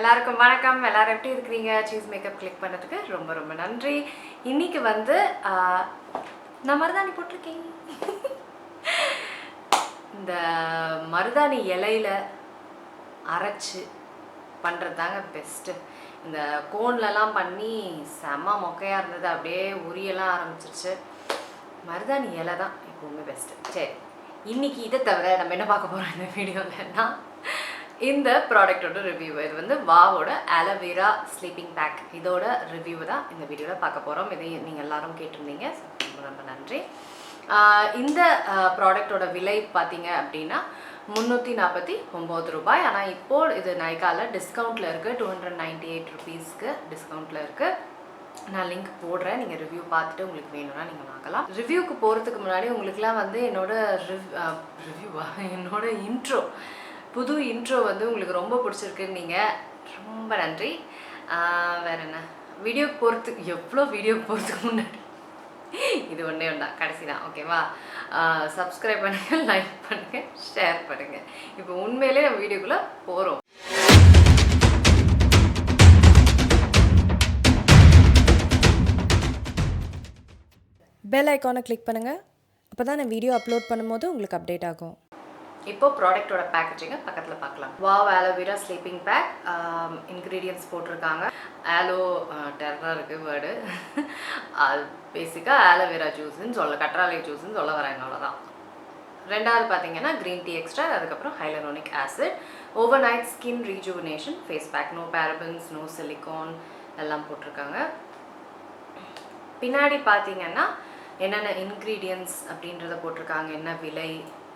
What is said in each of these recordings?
எல்லாருக்கும் வணக்கம். எல்லாரும் எப்படி இருக்கீங்க? CheezzMakeup கிளிக் பண்ணதுக்கு ரொம்ப ரொம்ப நன்றி. இன்னைக்கு வந்து நான் மருதாணி போட்டிருக்கேன். இந்த மருதாணி இலையில அரைச்சு பண்ணுறது தாங்க பெஸ்ட்டு. இந்த கோன்லலாம் பண்ணி செம்ம மொக்கையாக இருந்தது, அப்படியே உரியெல்லாம் ஆரம்பிச்சிருச்சு. மருதாணி இலை தான் எப்போவுமே பெஸ்ட்டு. சரி, இன்னைக்கு இதை தவிர நம்ம என்ன பார்க்க போகிறோம் இந்த வீடியோவில்னா, இந்த ப்ராடக்டோட ரிவ்யூ. இது வந்து வாவோட Aloe Vera ஸ்லீப்பிங் பேக். இதோட ரிவ்யூ தான் இந்த வீடியோவில் பார்க்க போகிறோம். இதை நீங்கள் எல்லாரும் கேட்டிருந்தீங்க, ரொம்ப ரொம்ப நன்றி. இந்த ப்ராடக்டோட விலை பார்த்தீங்க அப்படின்னா 349 ரூபாய். ஆனால் இப்போது இது நைக்காவில் டிஸ்கவுண்ட்டில் இருக்குது. 298 ருபீஸ்க்கு டிஸ்கவுண்ட்டில் இருக்குது. நான் லிங்க் போடுறேன், நீங்கள் ரிவ்யூ பார்த்துட்டு உங்களுக்கு வேணும்னா நீங்கள் வாங்கலாம். ரிவ்யூக்கு போகிறதுக்கு முன்னாடி உங்களுக்குலாம் வந்து என்னோட இன்ட்ரோ, புது இன்ட்ரோ வந்து உங்களுக்கு ரொம்ப பிடிச்சிருக்குன்னு நீங்கள் ரொம்ப நன்றி. வேறு என்ன, வீடியோக்கு போகிறதுக்கு முன்னாடி இது ஒன்றே ஒன்றா, கடைசி தான், ஓகேவா? சப்ஸ்கிரைப் பண்ணுங்கள், லைக் பண்ணுங்கள், ஷேர் பண்ணுங்கள். இப்போ உண்மையிலே நம்ம வீடியோக்குள்ளே போகிறோம். பெல் ஐக்கானை கிளிக் பண்ணுங்கள். அப்போ தான் நான் வீடியோ அப்லோட் பண்ணும்போது உங்களுக்கு அப்டேட் ஆகும். இப்போ ப்ராடக்டோட பேக்கேஜிங்கை பக்கத்தில் பார்க்கலாம். Wow Aloe Vera sleeping back. Ingredients போட்டிருக்காங்க. ஆலோ டெரராக இருக்குது வேர்டு. அது பேசிக்காக Aloe Vera ஜூஸ்ன்னு கற்றாழை ஜூஸ்ன்னு சொல்ல வராங்க, அவ்வளோதான். ரெண்டாவது பார்த்தீங்கன்னா க்ரீன் டீ எக்ஸ்ட்ரா, அதுக்கப்புறம் hyaluronic acid, over night skin rejuvenation face pack, no parabens, no silicone எல்லாம் போட்டிருக்காங்க. பின்னாடி பார்த்தீங்கன்னா என்னென்ன இன்க்ரீடியன்ட்ஸ் அப்படின்றத போட்டிருக்காங்க, என்ன விலை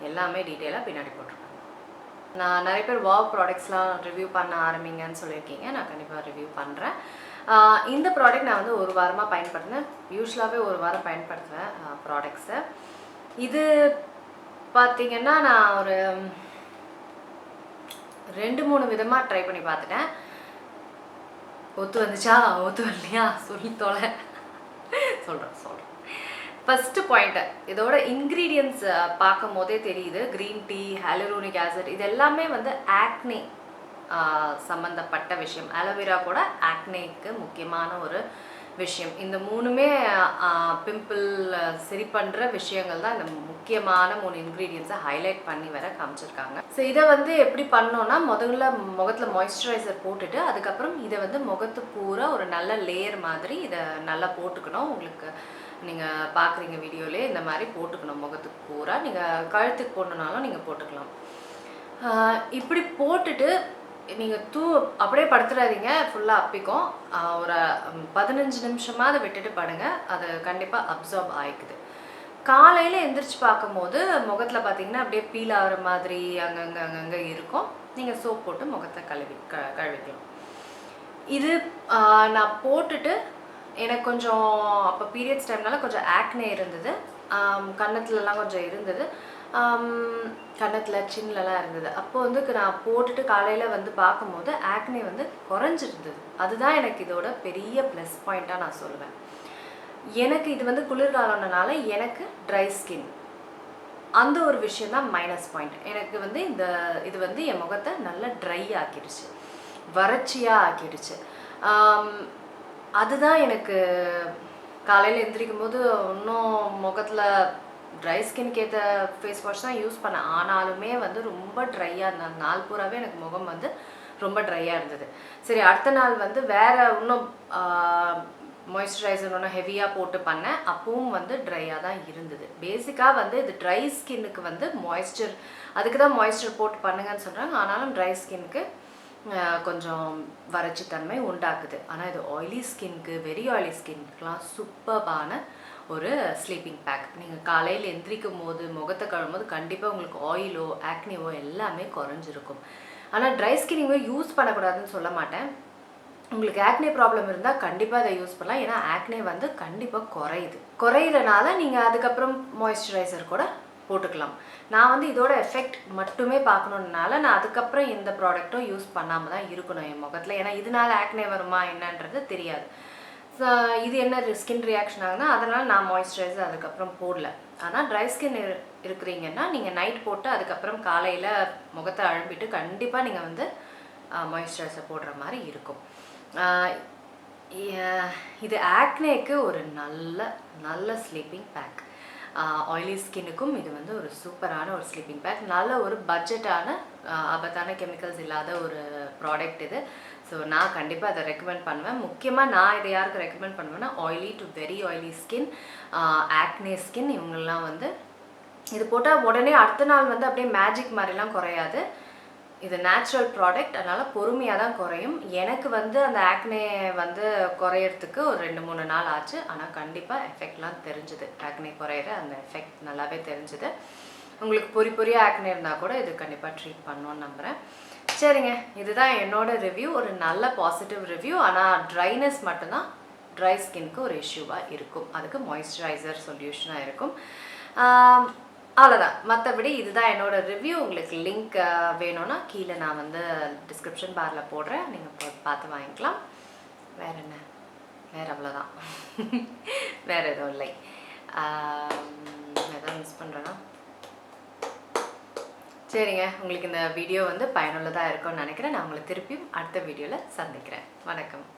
எல்லாமே டீட்டெயிலாக பின்னாடி போட்டிருக்காங்க. நான் நிறைய பேர் வாவ் ப்ராடக்ட்ஸ்லாம் ரிவ்யூ பண்ண ஆரம்பிங்கன்னு சொல்லியிருக்கீங்க. நான் கண்டிப்பாக ரிவ்யூ பண்ணுறேன். இந்த ப்ராடக்ட் நான் வந்து ஒரு வாரமாக பயன்படுத்தினேன். யூஸ்வலாகவே ஒரு வாரம் பயன்படுத்துவேன் ப்ராடக்ட்ஸை. இது பார்த்திங்கன்னா நான் ஒரு 2-3 விதமாக ட்ரை பண்ணி பார்த்துட்டேன். ஒத்து வந்துச்சா ஒத்து வரலையா சொல்லி சொல்கிறேன். ஃபஸ்ட்டு பாயிண்ட்டு, இதோட இன்க்ரீடியன்ட்ஸ் பார்க்கும் போதே தெரியுது. க்ரீன் டீ, ஹைலரோனிக் ஆசிட், இது எல்லாமே வந்து ஆக்னே சம்மந்தப்பட்ட விஷயம். அலோவேரா கூட ஆக்னேக்கு முக்கியமான ஒரு விஷயம். இந்த மூணுமே பிம்பிள் சரி பண்ணுற விஷயங்கள் தான். இந்த முக்கியமான 3 இன்க்ரீடியன்ஸை ஹைலைட் பண்ணி வர காமிச்சிருக்காங்க. ஸோ இதை வந்து எப்படி பண்ணோன்னா, முதல்ல முகத்தில் மாய்ஸ்சரைசர் போட்டுட்டு அதுக்கப்புறம் இதை வந்து முகத்து பூரா ஒரு நல்ல லேயர் மாதிரி இதை நல்லா போட்டுக்கணும். உங்களுக்கு நீங்கள் பார்க்குறீங்க வீடியோலே இந்த மாதிரி போட்டுக்கணும் முகத்துக்கு பூரா. நீங்கள் கழுத்துக்கு போடணுன்னாலும் நீங்கள் போட்டுக்கலாம். இப்படி போட்டுட்டு நீங்கள் அப்படியே படுத்துடாதீங்க, ஃபுல்லாக அப்பிக்கும். ஒரு 15 நிமிஷமாவது விட்டுட்டு படுங்க, அது கண்டிப்பாக அப்சார்ப் ஆகிக்குது. காலையில் எந்திரிச்சு பார்க்கும்போது முகத்தில் பார்த்தீங்கன்னா அப்படியே பீல் ஆகிற மாதிரி அங்கங்கே இருக்கும். நீங்கள் சோப் போட்டு முகத்தை கழுவிக்கலாம். இது நான் போட்டுட்டு எனக்கு கொஞ்சம் அப்போ பீரியட்ஸ் டைம்னால கொஞ்சம் ஆக்னே இருந்தது. கன்னத்துலலாம் கொஞ்சம் இருந்தது, கன்னத்தில் சின்னலாம் இருந்தது. அப்போ வந்து நான் போட்டுட்டு காலையில் வந்து பார்க்கும்போது ஆக்னே வந்து குறைஞ்சிருந்தது. அதுதான் எனக்கு இதோட பெரிய ப்ளஸ் பாயிண்ட்டாக நான் சொல்லுவேன். எனக்கு இது வந்து குளிர்காலம்னால எனக்கு ட்ரை ஸ்கின், அந்த ஒரு விஷயம் தான் மைனஸ் பாயிண்ட். எனக்கு வந்து இது வந்து என் முகத்தை நல்லா ட்ரை ஆக்கிடுச்சு, வறட்சியாக ஆக்கிடுச்சு. அதுதான் எனக்கு காலையில் எந்திரிக்கும் போது இன்னும் முகத்தில் ட்ரை ஸ்கின்க்கு ஏற்ற ஃபேஸ் வாஷ் தான் யூஸ் பண்ணேன். ஆனாலுமே வந்து ரொம்ப ட்ரையாக இருந்தது. நாள் பூராவே எனக்கு முகம் வந்து ரொம்ப ட்ரையாக இருந்தது. சரி, அடுத்த நாள் வந்து வேறு இன்னும் மாய்ஸ்சரைசர் இன்னும் ஹெவியாக போட்டு பண்ணேன். அப்பவும் வந்து ட்ரையாக தான் இருந்தது. பேசிக்காக வந்து இது ட்ரை ஸ்கின்னுக்கு வந்து மாய்ஸ்சர், அதுக்கு தான் மாய்ஸ்சர் போட்டு பண்ணுங்கன்னு சொல்கிறாங்க. ஆனாலும் ட்ரை ஸ்கின்னுக்கு கொஞ்சம் வறட்சி தன்மை உண்டாக்குது. ஆனால் இது ஆயிலி ஸ்கின்க்கு, வெரி ஆயிலி ஸ்கின்க்குலாம் சூப்பர்பான ஒரு ஸ்லீப்பிங் பேக். நீங்கள் காலையில் எந்திரிக்கும் போது முகத்தை கழுவும்போது கண்டிப்பாக உங்களுக்கு ஆயிலோ ஆக்னிவோ எல்லாமே குறைஞ்சிருக்கும். ஆனால் ட்ரை ஸ்கின் நீங்கள் யூஸ் பண்ணக்கூடாதுன்னு சொல்ல மாட்டேன். உங்களுக்கு ஆக்னே ப்ராப்ளம் இருந்தால் கண்டிப்பாக அதை யூஸ் பண்ணலாம். ஏன்னா ஆக்னே வந்து கண்டிப்பாக குறையிறனால நீங்கள் அதுக்கப்புறம் மாய்ஸ்சரைசர் கூட போட்டுக்கலாம். நான் வந்து இதோட எஃபெக்ட் மட்டுமே பார்க்கணுன்னால நான் அதுக்கப்புறம் எந்த ப்ராடக்ட்டும் யூஸ் பண்ணாமல் தான் இருக்கணும் என் முகத்தில். ஏன்னா இதனால ஆக்னே வருமா என்னன்றது தெரியாது. இது என்ன ஸ்கின் ரியாக்ஷன் ஆகுதுன்னா அதனால் நான் மாய்ஸ்சரைசர் அதுக்கப்புறம் போடல. ஆனால் ட்ரை ஸ்கின் இருக்கிறீங்கன்னா நீங்கள் நைட் போட்டு அதுக்கப்புறம் காலையில் முகத்தை அழும்பிட்டு கண்டிப்பாக நீங்கள் வந்து மாய்ஸ்சரைசர் போடுற மாதிரி இருக்கும். இது ஆக்னேக்கு ஒரு நல்ல நல்ல ஸ்லீப்பிங் பேக். ஆயிலி ஸ்கின்னுக்கும் இது வந்து ஒரு சூப்பரான ஒரு ஸ்லீப்பிங் பேக். நல்ல ஒரு பட்ஜெட்டான ஆபத்தான கெமிக்கல்ஸ் இல்லாத ஒரு ப்ராடக்ட் இது. ஸோ நான் கண்டிப்பாக அதை ரெக்கமெண்ட் பண்ணுவேன். முக்கியமாக நான் இதை யாருக்கு ரெக்கமெண்ட் பண்ணுவேன்னா oily to very oily skin, acne skin, இவங்கெல்லாம் வந்து இது போட்டால் உடனே அடுத்த நாள் வந்து அப்படியே மேஜிக் மாதிரிலாம் குறையாது. இது நேச்சுரல் ப்ராடக்ட், அதனால் பொறுமையாக தான் குறையும். எனக்கு வந்து அந்த ஆக்னே வந்து குறையிறதுக்கு ஒரு 2-3 நாள் ஆச்சு. ஆனால் கண்டிப்பாக எஃபெக்ட்லாம் தெரிஞ்சுது. ஆக்னே குறையிற அந்த எஃபெக்ட் நல்லாவே தெரிஞ்சுது. உங்களுக்கு பொறியாக ஆக்னே இருந்தால் கூட இது கண்டிப்பாக ட்ரீட் பண்ணணும்னு நம்புகிறேன். சரிங்க, இதுதான் என்னோட ரிவ்யூ. ஒரு நல்ல பாசிட்டிவ் ரிவ்யூ. ஆனால் ட்ரைனஸ் மட்டும்தான் ட்ரை ஸ்கின்க்கு ஒரு இஷ்யூவாக இருக்கும். அதுக்கு மாய்ஸ்சரைசர் சொல்யூஷனாக இருக்கும். அவ்வளோதான். மற்றபடி இதுதான் என்னோட ரிவ்யூ. உங்களுக்கு லிங்க் வேணும்னா கீழே நான் வந்து டிஸ்கிரிப்ஷன் பாரில் போடுறேன், நீங்கள் பார்த்து வாங்கிக்கலாம். வேறு என்ன, வேறு அவ்வளோதான். வேறு எதுவும் இல்லை. எதாவது மிஸ் பண்ணுறேன்னா சரிங்க. உங்களுக்கு இந்த வீடியோ வந்து பயனுள்ளதாக இருக்கும்னு நினைக்கிறேன். நான் உங்களை திருப்பியும் அடுத்த வீடியோவில் சந்திக்கிறேன். வணக்கம்.